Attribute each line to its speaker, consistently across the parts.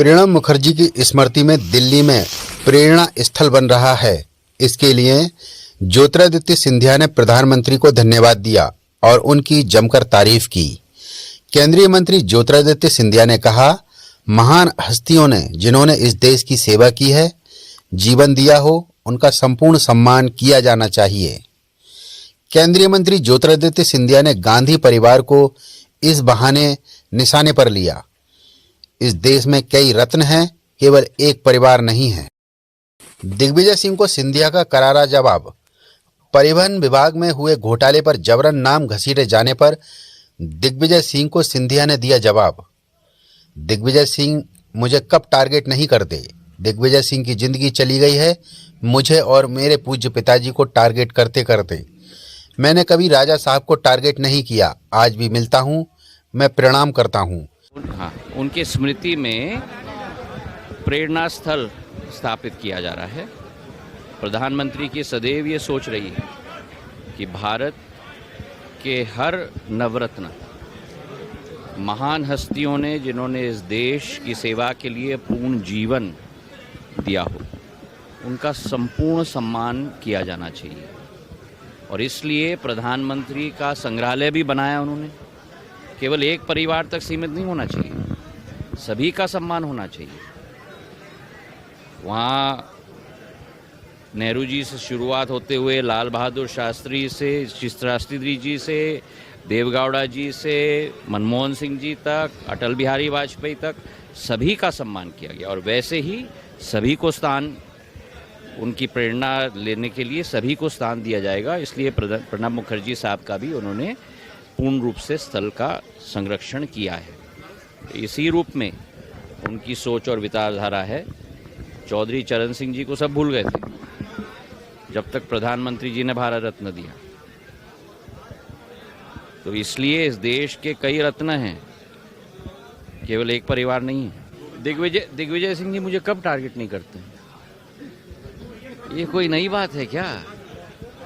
Speaker 1: प्रणब मुखर्जी की स्मृति में दिल्ली में प्रेरणा स्थल बन रहा है। इसके लिए ज्योतिरादित्य सिंधिया ने प्रधानमंत्री को धन्यवाद दिया और उनकी जमकर तारीफ की। केंद्रीय मंत्री ज्योतिरादित्य सिंधिया ने कहा, महान हस्तियों ने जिन्होंने इस देश की सेवा की है, जीवन दिया हो, उनका संपूर्ण सम्मान किया जाना चाहिए। केंद्रीय मंत्री ज्योतिरादित्य सिंधिया ने गांधी परिवार को इस बहाने निशाने पर लिया। इस देश में कई रत्न हैं, केवल एक परिवार नहीं है। दिग्विजय सिंह को सिंधिया का करारा जवाब। परिवहन विभाग में हुए घोटाले पर जबरन नाम घसीटे जाने पर दिग्विजय सिंह को सिंधिया ने दिया जवाब। दिग्विजय सिंह मुझे कब टारगेट नहीं करते। दिग्विजय सिंह की जिंदगी चली गई है मुझे और मेरे पूज्य पिताजी को टारगेट करते करते। मैंने कभी राजा साहब को टारगेट नहीं किया। आज भी मिलता हूं, मैं प्रणाम करता हूं।
Speaker 2: हाँ, उनके स्मृति में प्रेरणा स्थल स्थापित किया जा रहा है। प्रधानमंत्री की सदैव ये सोच रही है कि भारत के हर नवरत्न, महान हस्तियों ने जिन्होंने इस देश की सेवा के लिए पूर्ण जीवन दिया हो, उनका संपूर्ण सम्मान किया जाना चाहिए। और इसलिए प्रधानमंत्री का संग्रहालय भी बनाया उन्होंने। केवल एक परिवार तक सीमित नहीं होना चाहिए, सभी का सम्मान होना चाहिए। वहाँ नेहरू जी से शुरुआत होते हुए लाल बहादुर शास्त्री से, शास्त्री जी से, देवगौड़ा जी से, मनमोहन सिंह जी तक, अटल बिहारी वाजपेयी तक सभी का सम्मान किया गया। और वैसे ही सभी को स्थान, उनकी प्रेरणा लेने के लिए सभी को स्थान दिया जाएगा। इसलिए प्रणब मुखर्जी साहब का भी उन्होंने पूर्ण रूप से स्थल का संरक्षण किया है। इसी रूप में उनकी सोच और विचारधारा है। चौधरी चरण सिंह जी को सब भूल गए थे जब तक प्रधानमंत्री जी ने भारत रत्न दिया। तो इसलिए इस देश के कई रत्न हैं, केवल एक परिवार नहीं है। दिग्विजय सिंह जी मुझे कब टारगेट नहीं करते, ये कोई नई बात है क्या?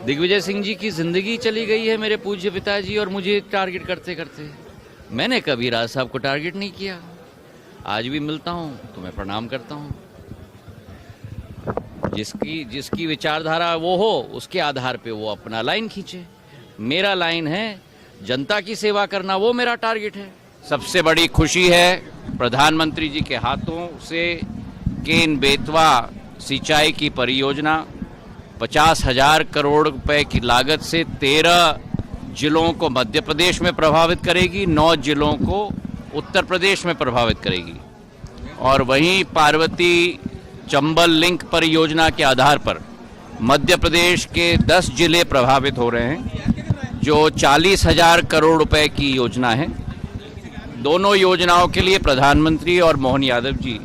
Speaker 2: दिग्विजय सिंह जी की जिंदगी चली गई है मेरे पूज्य पिताजी और मुझे टारगेट करते करते। मैंने कभी राज साहब को टारगेट नहीं किया। आज भी मिलता हूं तो मैं प्रणाम करता हूं। जिसकी विचारधारा वो हो, उसके आधार पे वो अपना लाइन खींचे। मेरा लाइन है जनता की सेवा करना, वो मेरा टारगेट है। सबसे बड़ी खुशी है प्रधानमंत्री जी के हाथों से केन बेतवा सिंचाई की परियोजना 50,000 करोड़ रुपए की लागत से 13 जिलों को मध्य प्रदेश में प्रभावित करेगी, 9 जिलों को उत्तर प्रदेश में प्रभावित करेगी। और वहीं पार्वती चंबल लिंक परियोजना के आधार पर मध्य प्रदेश के 10 जिले प्रभावित हो रहे हैं, जो 40,000 करोड़ रुपए की योजना है। दोनों योजनाओं के लिए प्रधानमंत्री और मोहन यादव जी,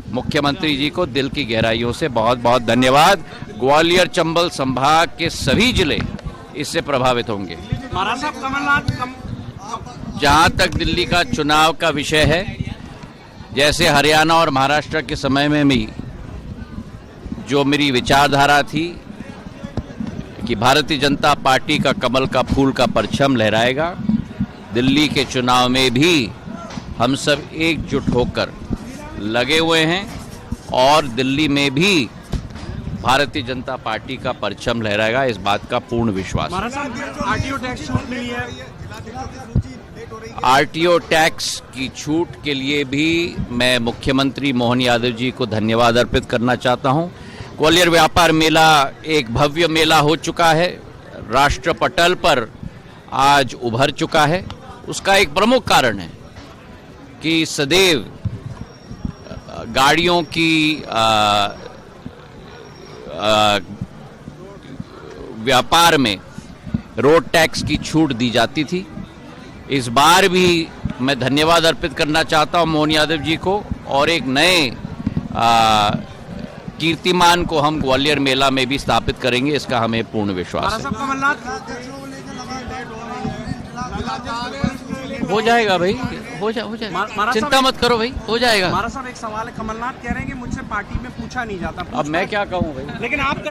Speaker 2: मुख्यमंत्री जी को दिल की गहराइयों से बहुत बहुत धन्यवाद। ग्वालियर चंबल संभाग के सभी जिले इससे प्रभावित होंगे। जहां तक दिल्ली का चुनाव का विषय है, जैसे हरियाणा और महाराष्ट्र के समय में भी जो मेरी विचारधारा थी कि भारतीय जनता पार्टी का कमल का फूल का परचम लहराएगा, दिल्ली के चुनाव में भी हम सब एकजुट होकर लगे हुए हैं और दिल्ली में भी भारतीय जनता पार्टी का परचम लहराएगा, इस बात का पूर्ण विश्वास है। आरटीओ टैक्स की छूट के लिए भी मैं मुख्यमंत्री मोहन यादव जी को धन्यवाद अर्पित करना चाहता हूं। ग्वालियर व्यापार मेला एक भव्य मेला हो चुका है, राष्ट्र पटल पर आज उभर चुका है। उसका एक प्रमुख कारण है कि सदैव गाड़ियों की व्यापार में रोड टैक्स की छूट दी जाती थी। इस बार भी मैं धन्यवाद अर्पित करना चाहता हूं मोहन यादव जी को, और एक नए कीर्तिमान को हम ग्वालियर मेला में भी स्थापित करेंगे, इसका हमें पूर्ण विश्वास है। हो जाएगा भाई, हो जाएगा, चिंता मत करो भाई, हो जाएगा।
Speaker 3: हमारा साहब एक सवाल है, कमलनाथ कह रहे हैं कि मुझसे पार्टी में पूछा नहीं जाता।
Speaker 2: अब मैं क्या कहूँ भाई,
Speaker 3: लेकिन आप